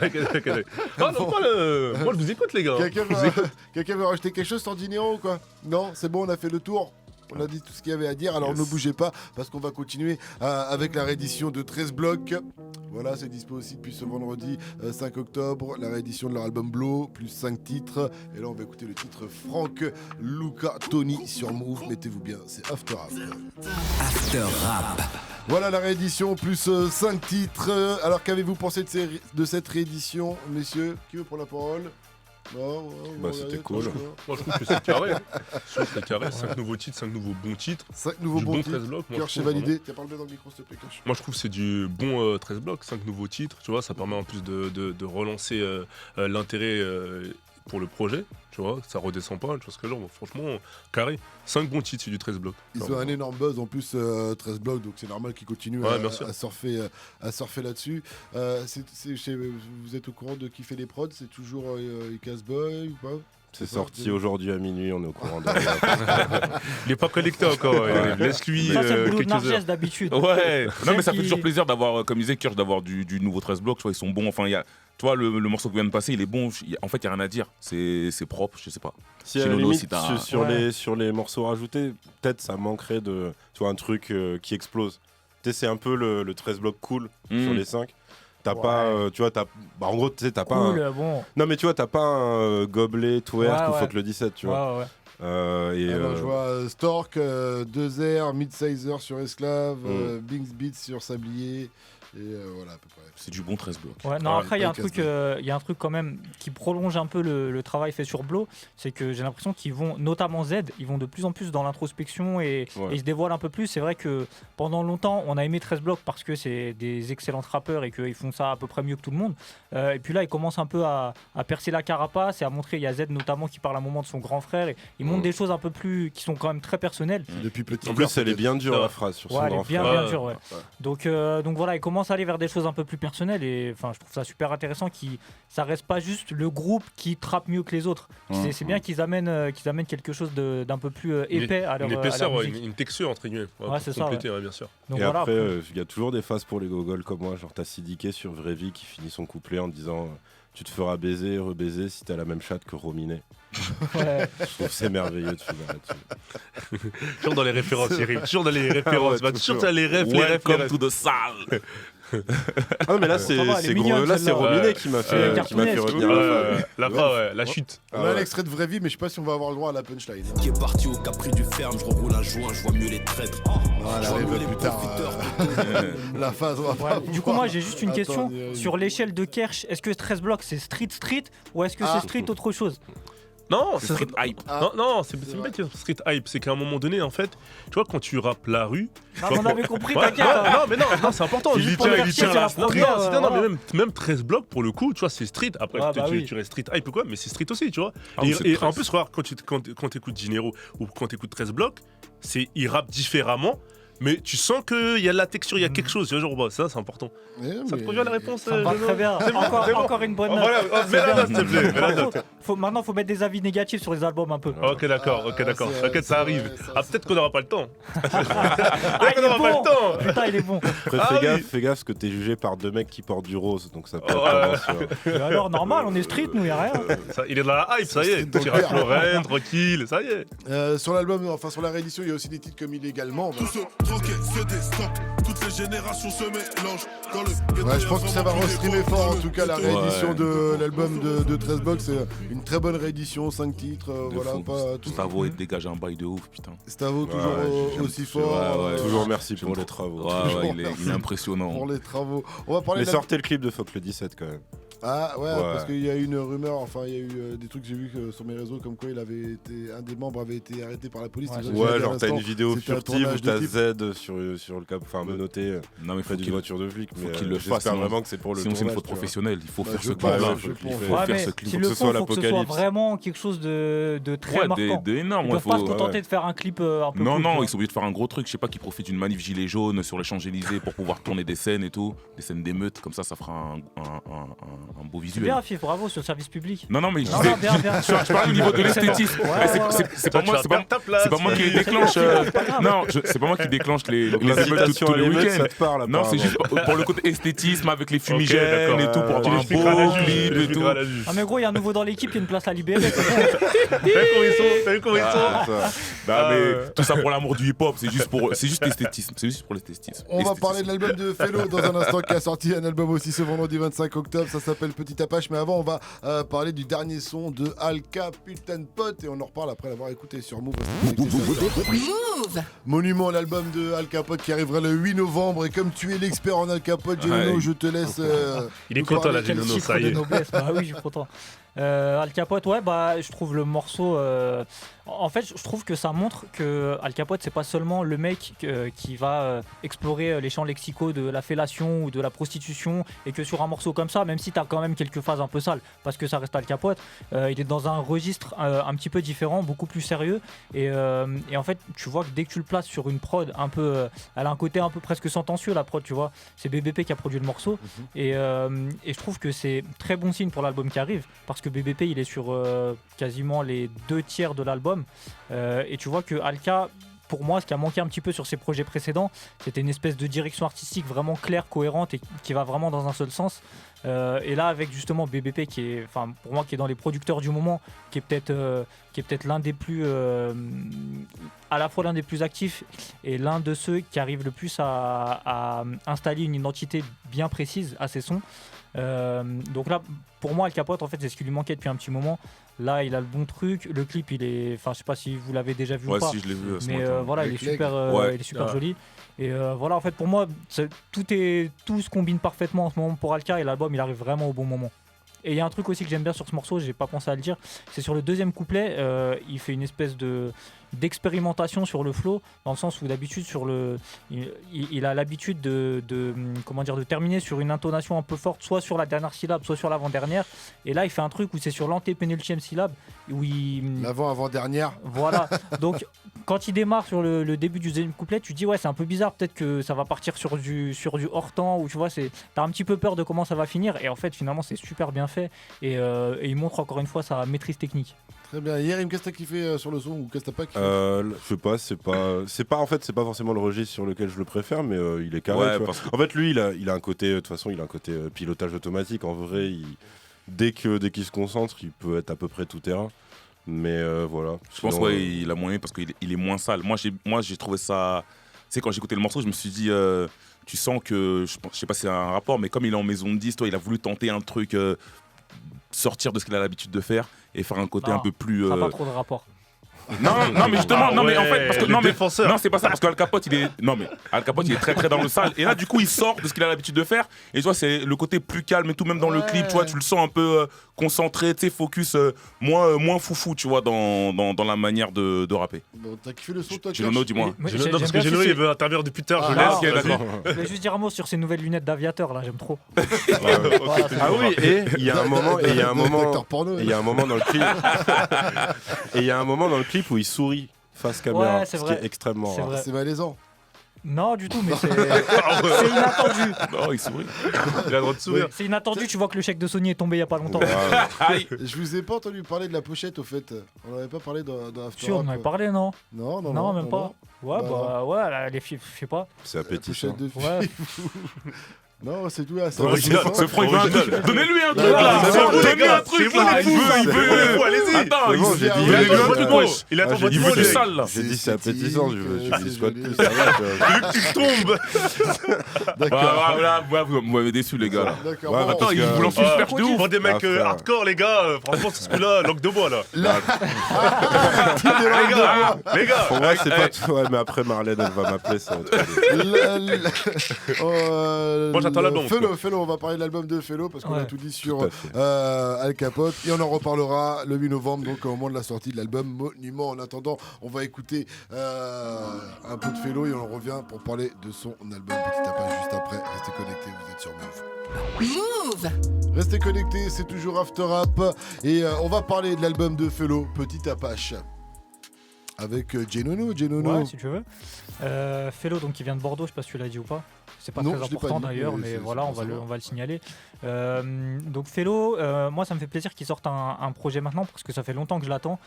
T'inquiète. Ah, non, pas le. Moi, je vous écoute, les gars. Quelqu'un veut rajouter quelque chose sur Dinero ou quoi? Non, c'est bon, on a fait le tour. On a dit tout ce qu'il y avait à dire, alors ne bougez pas parce qu'on va continuer avec la réédition de 13 blocs. Voilà, c'est dispo aussi depuis ce vendredi 5 octobre, la réédition de leur album Blow, plus 5 titres. Et là, on va écouter le titre Frank, Luca, Tony sur Move. Mettez-vous bien, c'est After Rap. After Rap. Voilà la réédition, plus 5 titres. Alors, qu'avez-vous pensé de cette réédition, messieurs? Qui veut prendre la parole? Non, Bah, c'était cool. Moi, je trouve que c'est carré. Je trouve que c'est carré. 5 nouveaux titres, 5 nouveaux bons titres. 5 nouveaux Du bons bon titres. 13 blocs. Moi, Kirch, je c'est trouve, validé. Tiens, parle bien dans le micro, s'il te plaît, Kirch. Moi, je trouve que c'est du bon 13 blocs, 5 nouveaux titres. Tu vois, ça permet en plus de relancer l'intérêt pour le projet. Tu vois, ça redescend pas. Tu vois ce que je veux dire. Franchement, carré. 5 bons titres, c'est du 13 blocs. Ils ont un énorme buzz en plus, 13 blocs, donc c'est normal qu'ils continuent Ouais, bien sûr. à surfer là-dessus. Vous êtes au courant de qui fait les prods? C'est toujours Casboy ou pas? C'est sorti aujourd'hui à minuit, on est au courant de Il est pas connecté encore. Laisse-lui Ça, c'est le boulot de quelques heures. Narges d'habitude. Ouais, non mais ça fait qui- toujours plaisir d'avoir, comme disait Kirch, d'avoir du nouveau 13 blocs, tu vois, ils sont bons, enfin il y a, tu vois, le morceau qui vient de passer, il est bon, en fait il n'y a rien à dire, c'est propre, je sais pas. Si à Chez la Lolo, limite, si t'as- sur les morceaux rajoutés, peut-être ça manquerait de, tu vois, un truc qui explose. Tu sais, c'est un peu le 13 blocs cool sur les 5. T'as Ouais. pas, tu vois, bah, en gros, tu sais, t'as pas un... Cool, bon. Non, mais tu vois, t'as pas un gobelet, twerk Ouais, ou ouais. fuck le 17, tu vois. Ouais. Alors, je vois Stork, 2R, Midsizer sur Esclave, Bings Beats sur Sablier. Et voilà, à peu près. C'est du bon 13 blocs. Ouais, non, Ouais, après, il pas y a un truc quand même qui prolonge un peu le travail fait sur Blow. C'est que j'ai l'impression qu'ils vont, notamment Z, ils vont de plus en plus dans l'introspection et ils se dévoilent un peu plus. C'est vrai que pendant longtemps, on a aimé 13 blocs parce que c'est des excellents rappeurs et qu'ils font ça à peu près mieux que tout le monde. Et puis là, ils commencent un peu à percer la carapace et à montrer. Il y a Z notamment qui parle à un moment de son grand frère. Et il montre des choses un peu plus qui sont quand même très personnelles. Depuis petit. En plus, elle est bien dure, Ouais. la phrase, sur son Ouais, elle grand est bien, frère. bien dure, ouais. Donc voilà, ils commencent à aller vers des choses un peu plus personnelles et enfin, je trouve ça super intéressant. Ça reste pas juste le groupe qui trappe mieux que les autres. C'est bien qu'ils amènent quelque chose d'un peu plus épais à leur Une épaisseur, à leur ouais, musique. une texture entre guillemets. Ouais, c'est ça, Compléter, ouais, bien sûr. Donc Et voilà, après, il y a toujours des phases pour les gogoles comme moi. Genre, t'as Sidiké sur Vraie Vie qui finit son couplet en disant tu te feras baiser, rebaiser si t'as la même chatte que Rominet. ouais. Je trouve que c'est merveilleux de finir là-dessus. Toujours dans les références, Cyril. Toujours dans les références. Ouais, Toujours toujours. dans les refs, les refs, les Welcome refs. to the salle. Ah non, mais là, c'est Ça va, elle est gros. mignonne, Là, c'est celle-là. Rominet Ouais. qui m'a Ouais, fait cartoonesque. retenir la fin. La fin, ouais, la chute. On a un extrait de Vraie Vie, mais je sais pas si on va avoir le droit à la punchline. Qui est parti au Capri du ferme, je reroule un joint, je vois mieux les traîtres. Voilà, Je vois arrive mieux les plus tard. profiteurs. La phase, on va pas Du coup, pouvoir- moi j'ai juste une question. Attends, Sur l'échelle de Kersh, est-ce que 13 blocs c'est street ou est-ce que Ah. c'est street autre chose? Non, C'est street hype. Ah. Non, c'est pas que street hype. C'est qu'à un moment donné, en fait, tu vois, quand tu rappes la rue. Non, mais on avait compris, Ouais, t'inquiète. hein. non, mais non, c'est important. Il juste y pour tient, me faire il chier, tient la la street. première, Non, non, voilà. mais même 13 blocs, pour le coup, tu vois, c'est street. Après, Ah, peut-être bah oui. tu restes street hype ou quoi, mais c'est street aussi, tu vois. Ah, mais c'est Et en 13. plus, regarde, quand t'écoutes Dinero ou quand t'écoutes 13 blocs, il rappe différemment. Mais tu sens qu'il y a de la texture, il y a quelque chose, tu vois, genre, bah, ça c'est important. Ouais, Ça te mais- convient la réponse Ça me va Jono très bien. C'est bon, c'est bon. Encore une bonne Oh, note. voilà, mets la note, s'il te plaît. mets la Par note. contre, maintenant, faut mettre des avis négatifs sur les albums un peu. Ok, d'accord, Ah, d'accord. c'est- T'inquiète, c'est ça vrai, arrive. ça, Ah, c'est- peut-être qu'on n'aura pas le temps. Ah, il on est n'aura pas bon. le temps. Putain, il est bon. Après, Ah oui. fais gaffe, parce que t'es jugé par deux mecs qui portent du rose, donc ça peut être Ouais. tendancieux. Et alors, normal, on est street, nous, y a rien. Il est dans la hype, ça y est. dans le Tirage cœur. Lorraine, tranquille, ça y est. Sur l'album, enfin sur la réédition, il y a aussi des titres comme Illégalement. Tous se troquer, se descend. Toutes les générations se mélangent dans le. Ouais, je pense que ça va restreamer fort en tout cas la réédition Ouais. de l'album de 13 Box. C'est une très bonne réédition, 5 titres. Voilà, fou. pas tout. Stavo, il dégage un bail de ouf, putain. Stavo, toujours Ouais, aussi Ouais, fort. ouais. Toujours merci pour les travaux. Ouais, il est merci. impressionnant. Pour les travaux. On va parler Mais de la- sortez le clip de Fuck le 17 quand même. Ah ouais, Ouais. parce qu'il y a eu une rumeur, enfin il y a eu des trucs que j'ai vu sur mes réseaux comme quoi un des membres avait été arrêté par la police. Ouais, C'est ça que j'ai Ouais, dit à genre t'as l'instant. une vidéo C'était un furtive tournage où t'as de Z sur le cap, enfin menotté Non, mais près d'une voiture de flic. faut Mais qu'il le fasse, j'espère sinon- vraiment que c'est pour le sinon, c'est une tournage, faute tu vois. professionnelle. Il faut Bah, faire je ce pense, clip-là. je pense. Il faut Ouais, faire mais ce clip. s'ils Faut le que ce soit font, faut que ce soit l'apocalypse. vraiment quelque chose de très Ouais, marquant. d'énorme. Ils Ouais, peuvent pas se faut... contenter de faire un clip un peu Non, cool, non, quoi. ils sont obligés de faire un gros truc. Je sais pas, qu'ils profitent d'une manif gilet jaune sur les Champs-Élysées pour pouvoir tourner des scènes et tout. Des scènes d'émeutes. Comme ça fera un beau C'est visuel. bien, Fif, bravo sur le service public. Non, mais je Non, disais, non, bien, bien. je parle au niveau de l'esthétisme. Ouais, Eh, ouais. c'est pas moi, c'est pas moi qui les déclenche. Non, c'est pas moi qui déclenche les émeutes tous les week-ends. Ça te parle, Non, c'est juste pour le côté esthétisme avec les fumigènes et tout, pour avoir un beau clip et tout. Ah, mais gros, il y a un nouveau dans l'équipe, il y a une place à libérer. T'as vu comment ils sont Bah, mais tout ça pour l'amour du hip-hop, c'est juste l'esthétisme. C'est juste pour l'esthétisme. On va parler de l'album de Fellow dans un instant qui a sorti un album aussi ce vendredi 25 octobre. Ça s'appelle Petit Apache. Mais avant, on va parler du dernier son de Alka, putain de pote. Et on en reparle après l'avoir écouté sur Move. Move. Monument, l'album de Al Capote qui arrivera le 8 novembre. Et comme tu es l'expert en Al Capote, Genono, je te laisse. Il est nous content parler. là, Quel Genono, titre ça y de est. noblesse. Bah oui, je suis content. Al Capote, ouais, bah je trouve le morceau. En fait, je trouve que ça montre que Al Capote, c'est pas seulement le mec qui va explorer les champs lexicaux de la fellation ou de la prostitution, et que sur un morceau comme ça, même si t'as quand même quelques phases un peu sales, parce que ça reste Al Capote, il est dans un registre un petit peu différent, beaucoup plus sérieux, et en fait, tu vois que dès que tu le places sur une prod un peu, elle a un côté un peu presque sentencieux, la prod, tu vois. C'est BBP qui a produit le morceau, et je trouve que c'est très bon signe pour l'album qui arrive, parce que BBP il est sur quasiment les 2/3 de l'album, et tu vois que Alka, pour moi, ce qui a manqué un petit peu sur ses projets précédents, c'était une espèce de direction artistique vraiment claire, cohérente et qui va vraiment dans un seul sens. Et là, avec justement BBP qui est, enfin, pour moi, qui est dans les producteurs du moment, qui est peut-être l'un des plus, à la fois l'un des plus actifs et l'un de ceux qui arrivent le plus à installer une identité bien précise à ses sons. Donc là, pour moi, Al Capote, en fait, c'est ce qui lui manquait depuis un petit moment. Là, il a le bon truc. Le clip, il est, enfin, je sais pas si vous l'avez déjà vu ou pas. Si, je l'ai vu ce mais matin. voilà, il est super, Ouais. il est super joli. Et voilà, en fait, pour moi, tout se combine parfaitement en ce moment pour Alka, et l'album, il arrive vraiment au bon moment. Et il y a un truc aussi que j'aime bien sur ce morceau, j'ai pas pensé à le dire, c'est sur le deuxième couplet, il fait une espèce d'expérimentation sur le flow, dans le sens où d'habitude il a l'habitude de terminer sur une intonation un peu forte, soit sur la dernière syllabe, soit sur l'avant-dernière. Et là, il fait un truc où c'est sur l'antépénultième syllabe, où L'avant-avant-dernière. Voilà. Donc, quand il démarre sur le début du deuxième couplet, tu te dis ouais, c'est un peu bizarre, peut-être que ça va partir sur du hors temps, ou tu vois, t'as un petit peu peur de comment ça va finir. Et en fait, finalement, c'est super bien fait, et il montre encore une fois sa maîtrise technique. Très bien. Yerim, qu'est-ce que t'as kiffé sur le son, ou qu'est-ce que t'as pas kiffé? Je sais pas, c'est pas forcément le registre sur lequel je le préfère, mais il est carré. Ouais, tu vois. En fait, lui, il a un côté, de toute façon, il a un côté pilotage automatique. En vrai, dès qu'il se concentre, il peut être à peu près tout terrain. Mais voilà. Je pense il a moyen parce qu'il est moins sale. Moi, j'ai trouvé ça. Tu sais, quand j'ai écouté le morceau, je me suis dit, tu sens que, je sais pas si c'est un rapport, mais comme il est en maison de 10, toi, il a voulu tenter un truc, sortir de ce qu'il a l'habitude de faire et faire un côté un peu plus. Ça n'a pas trop de rapport. Non, mais justement, non, mais en fait, parce que non, c'est pas ça, parce qu'Al Capote, Al Capote, il est très très dans le sale. Et là, du coup, il sort de ce qu'il a l'habitude de faire. Et tu vois, c'est le côté plus calme et tout, même dans le clip, tu vois, tu le sens un peu concentré, tu sais, focus, moins foufou, tu vois, dans la manière de rapper. Bon, t'as kiffé le son, toi? Genono, dis-moi. Non, parce que Genono, il veut intervenir depuis tard, je Ah, laisse. ok, d'accord. Je vais juste dire un mot sur ces nouvelles lunettes d'aviateur, là, j'aime trop. Ah oui, et il y a un moment, D'acteur porno. et il y a un moment dans le clip, et il y a un moment dans le clip où il sourit face caméra, Ouais, c'est ce vrai. qui est extrêmement C'est rare. vrai. C'est malaisant. Non, du tout, mais c'est inattendu. Non, il sourit. Il a le droit de sourire. C'est inattendu, tu vois que le chèque de Sony est tombé il y a pas longtemps. Aïe. Je vous ai pas entendu parler de la pochette, au fait. On n'avait pas parlé dans After Sûr, on Rap. en avait parlé, non? Non, Même pas. Ouais, Bah, ouais, là, les filles, je sais pas. C'est La appétissant. pochette de Ouais. Non, c'est tout là. C'est Original. Ce franc, il veut un Original. truc. Donnez-lui un truc Non, là. c'est bon, les Donnez-lui gars, un truc c'est bon, là. les fous. Il veut. Allez-y. Attends, C'est bon, j'ai dit. il veut il un veut truc, un wesh. Il attend Ah, j'ai votre dit Il veut mot, du les sale là. J'ai dit c'est esthétique, appétissant, je c'est dis squat joli. plus, ça va, tu vois. Tu tombes. D'accord. Voilà, vous m'avez déçu les gars là. D'accord. Ouais, bon, Attends, il vous lance une perche de ouf. Pour des mecs frère. hardcore, les gars, franchement, ce coup-là, langue de bois, là. Là, Les gars, Pour moi, c'est pas tout. Ouais, mais après, Marlène, elle va m'appeler ça. Moi, j'attends l'album, Fellow, on va parler de l'album de Fellow parce qu'on a Ouais. tout dit Tout sur à fait. Al Capote, et on en reparlera le 8 novembre, donc au moment de la sortie de l'album Monument. En attendant, on va écouter un peu de Fellow et on revient pour parler de son album Petit Apache juste après. Restez connectés, vous êtes sur Move. Move. Restez connectés, c'est toujours After Rap et on va parler de l'album de Fellow Petit Apache avec Genono. Ouais, si tu veux. Fellow, donc, qui vient de Bordeaux, je sais pas si tu l'as dit ou pas. c'est pas Non, très je l'ai pas important dit, d'ailleurs, mais mais c'est voilà, bon on à va le signaler. Donc Fellow, moi ça me fait plaisir qu'il sorte un projet maintenant parce que ça fait longtemps que je l'attends.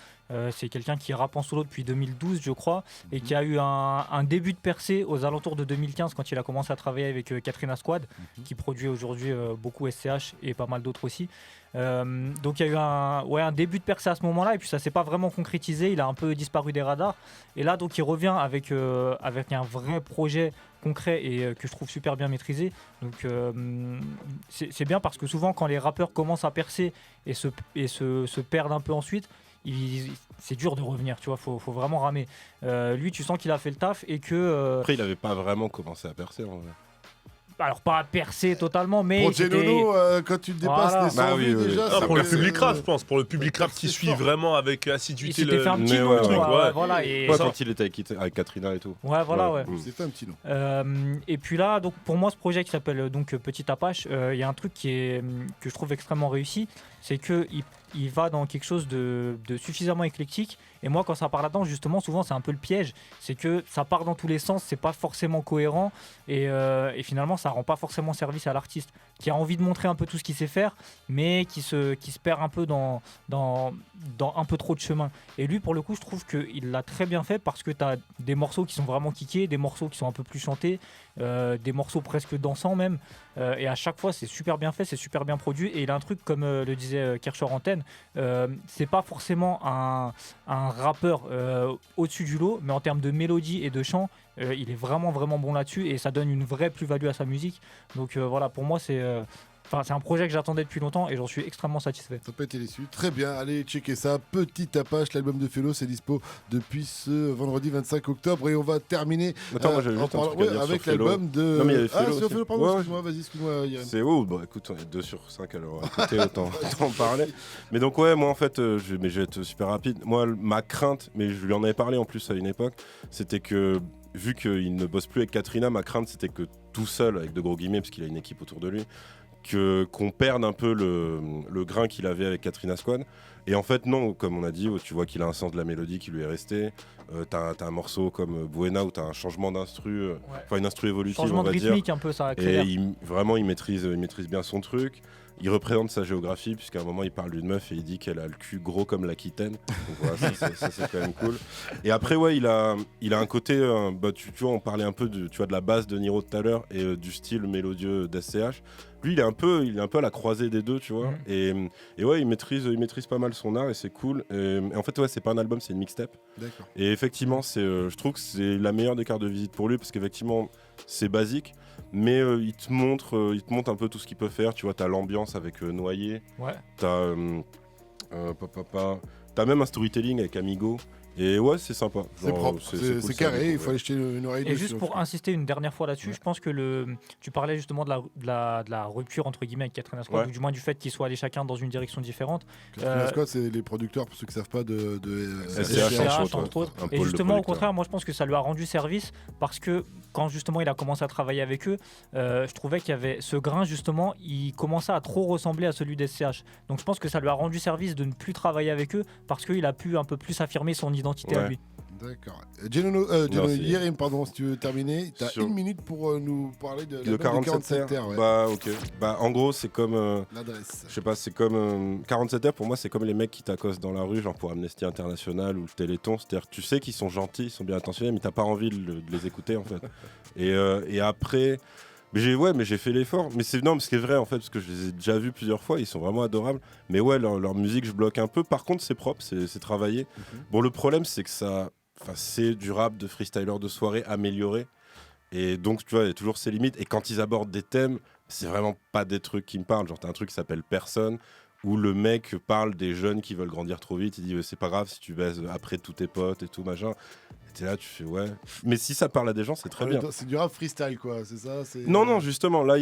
C'est quelqu'un qui rappe en solo depuis 2012 je crois et qui a eu un début de percée aux alentours de 2015 quand il a commencé à travailler avec Katrina Squad qui produit aujourd'hui beaucoup SCH et pas mal d'autres aussi. Donc il y a eu un début de percée à ce moment-là et puis ça s'est pas vraiment concrétisé, il a un peu disparu des radars et là donc il revient avec un vrai projet concret et que je trouve super bien maîtrisé. Donc c'est bien parce que souvent quand les rappeurs commencent à percer et se perdent un peu ensuite, c'est dur de revenir, tu vois, faut vraiment ramer. Lui tu sens qu'il a fait le taf et que... Après, il avait pas vraiment commencé à percer en vrai. Alors pas à percer totalement, mais Pour Genono, quand tu dépasses Voilà. les 100 vues déjà, Ah, ça pour le perce, public rap, je pense. Pour le public rap qui c'est suit fort. vraiment avec il assiduité s'était fait un petit Mais nom, ouais, tu ouais. vois, Ouais. voilà, et Ouais, quand il était avec Katrina et tout. ouais, voilà, ouais. c'est fait un petit nom. Et puis là, donc pour moi, ce projet qui s'appelle donc Petit Apache, il y a un truc que je trouve extrêmement réussi, c'est que il va dans quelque chose de suffisamment éclectique. Et moi, quand ça part là-dedans, justement, souvent c'est un peu le piège, c'est que ça part dans tous les sens, c'est pas forcément cohérent, et finalement, ça rend pas forcément service à l'artiste qui a envie de montrer un peu tout ce qu'il sait faire, mais qui se perd un peu dans un peu trop de chemin. Et lui, pour le coup, je trouve qu'il l'a très bien fait parce que tu as des morceaux qui sont vraiment kickés, des morceaux qui sont un peu plus chantés, des morceaux presque dansants même. Et à chaque fois, c'est super bien fait, c'est super bien produit. Et il a un truc, comme le disait Kircher Antenne, c'est pas forcément un rappeur au-dessus du lot, mais en termes de mélodie et de chant, il est vraiment bon là-dessus et ça donne une vraie plus-value à sa musique. Donc voilà, pour moi, c'est un projet que j'attendais depuis longtemps et j'en suis extrêmement satisfait. T'as pas été déçu. Très bien, allez checker ça. Petit Apache, l'album de Fellow, c'est dispo depuis ce vendredi 25 octobre et on va terminer Attends, moi, j'avais juste un truc à dire avec sur Fellow. l'album de... Non, mais il y avait Ah, Fellow sur aussi. Fellow, pardon, Ouais, excuse-moi, Yann. C'est bon, écoute, on est 2 sur 5 alors écoutez, autant en parler. Mais donc ouais, moi en fait, je vais être super rapide. Moi, ma crainte, mais je lui en avais parlé en plus à une époque, c'était que vu qu'il ne bosse plus avec Katrina, ma crainte c'était que tout seul, avec de gros guillemets, parce qu'il a une équipe autour de lui, qu'on perde un peu le grain qu'il avait avec Katrina Squad. Et en fait non, comme on a dit, tu vois qu'il a un sens de la mélodie qui lui est resté. T'as un morceau comme Buena où t'as un changement d'instru, une instru évolutive Changement on va de dire. rythmique un peu, ça accélère. Et il maîtrise bien son truc. Il représente sa géographie, puisqu'à un moment il parle d'une meuf et il dit qu'elle a le cul gros comme l'Aquitaine. Donc voilà, ça c'est quand même cool. Et après, ouais, il a un côté. Tu vois, on parlait un peu de la base de Niro tout à l'heure et du style mélodieux d'SCH. Lui, il est un peu à la croisée des deux, tu vois. Et ouais, il maîtrise pas mal son art et c'est cool. Et en fait, ouais, c'est pas un album, c'est une mixtape. D'accord. Et effectivement, je trouve que c'est la meilleure des cartes de visite pour lui, parce qu'effectivement, c'est basique. Mais il te montre un peu tout ce qu'il peut faire. Tu vois, t'as l'ambiance avec Noyer. Ouais. T'as même un storytelling avec Amigo. Et ouais, c'est sympa. C'est propre, cool, c'est carré, il faut ouais. aller jeter une oreille Et dessus. juste pour insister une dernière fois là-dessus, je pense que tu parlais justement de la rupture entre guillemets avec Katrina Squad, Ouais. ou du moins du fait qu'ils soient allés chacun dans une direction différente. Katrina Squad, c'est les producteurs, pour ceux qui ne savent pas, de SCH, entre autres. un Et pôle de justement, au producteurs. contraire, moi je pense que ça lui a rendu service parce que quand justement il a commencé à travailler avec eux, je trouvais qu'il y avait ce grain justement, il commençait à trop ressembler à celui d'SCH. Donc je pense que ça lui a rendu service de ne plus travailler avec eux parce qu'il a pu un peu plus affirmer son identité à Ouais. lui. D'accord. c'est- Yerim, pardon, si tu veux terminer, tu as Sur- 1 minute pour nous parler de Le 47 terres. Ouais. Bah, ok. Bah, en gros, c'est comme. L'adresse. Je sais pas, c'est comme 47 heures pour moi, c'est comme les mecs qui t'accostent dans la rue, genre pour Amnesty International ou le Téléthon. C'est-à-dire, tu sais qu'ils sont gentils, ils sont bien intentionnés, mais t'as pas envie de les écouter en fait. Et après, mais j'ai fait l'effort. Mais c'est vrai en fait, parce que je les ai déjà vus plusieurs fois, ils sont vraiment adorables. Mais ouais, leur musique, je bloque un peu. Par contre, c'est propre, c'est travaillé. Bon, le problème, c'est que c'est du rap de freestyler de soirée amélioré. Et donc, tu vois, il y a toujours ses limites. Et quand ils abordent des thèmes, c'est vraiment pas des trucs qui me parlent. Genre, t'as un truc qui s'appelle Personne, où le mec parle des jeunes qui veulent grandir trop vite. Il dit, c'est pas grave si tu baises après tous tes potes et tout, machin. Et t'es là, tu fais, ouais. Mais si ça parle à des gens, c'est très bien. C'est du rap freestyle, quoi, c'est ça Non, justement, là,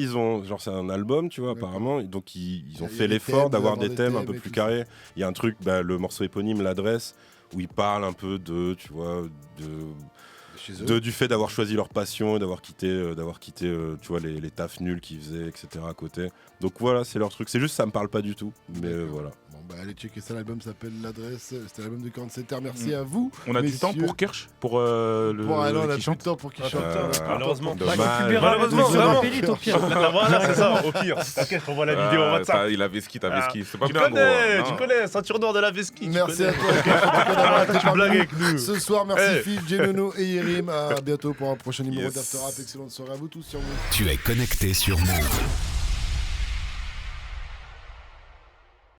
c'est un album, tu vois, D'accord. apparemment. Donc, ils Il y ont a fait des l'effort thèmes, d'avoir des des thèmes un thèmes peu et plus tout carrés. Il y a un truc, le morceau éponyme, l'adresse, où ils parlent un peu tu vois, chez eux. du fait d'avoir choisi leur passion et d'avoir quitté tu vois, les tafs nuls qu'ils faisaient, etc. à côté. Donc voilà, c'est leur truc. C'est juste, ça me parle pas du tout. Mais voilà. Bon, Bah, allez checker ça, l'album s'appelle L'Adresse. C'était l'album de Cornsetter. Merci à vous. On a du temps messieurs. pour Kirsch, pour le Bon, alors, on a qui plus de chante. temps pour qu'il chante. Malheureusement. Dommage. Malheureusement, vraiment. Rapide, au pire. Voilà, c'est ça, au pire. T'inquiète, on voit la vidéo en WhatsApp. Il a Veski, t'as Veski. C'est pas Tu bien, connais, gros. tu connais, ceinture noire de la Veski. Merci à toi. Tu blagues avec nous. Ce soir, merci Hey. Phil, Genono et Yerim. À bientôt pour un prochain numéro d'After Rap. Excellente soirée à vous tous sur Move. Tu es connecté sur Move.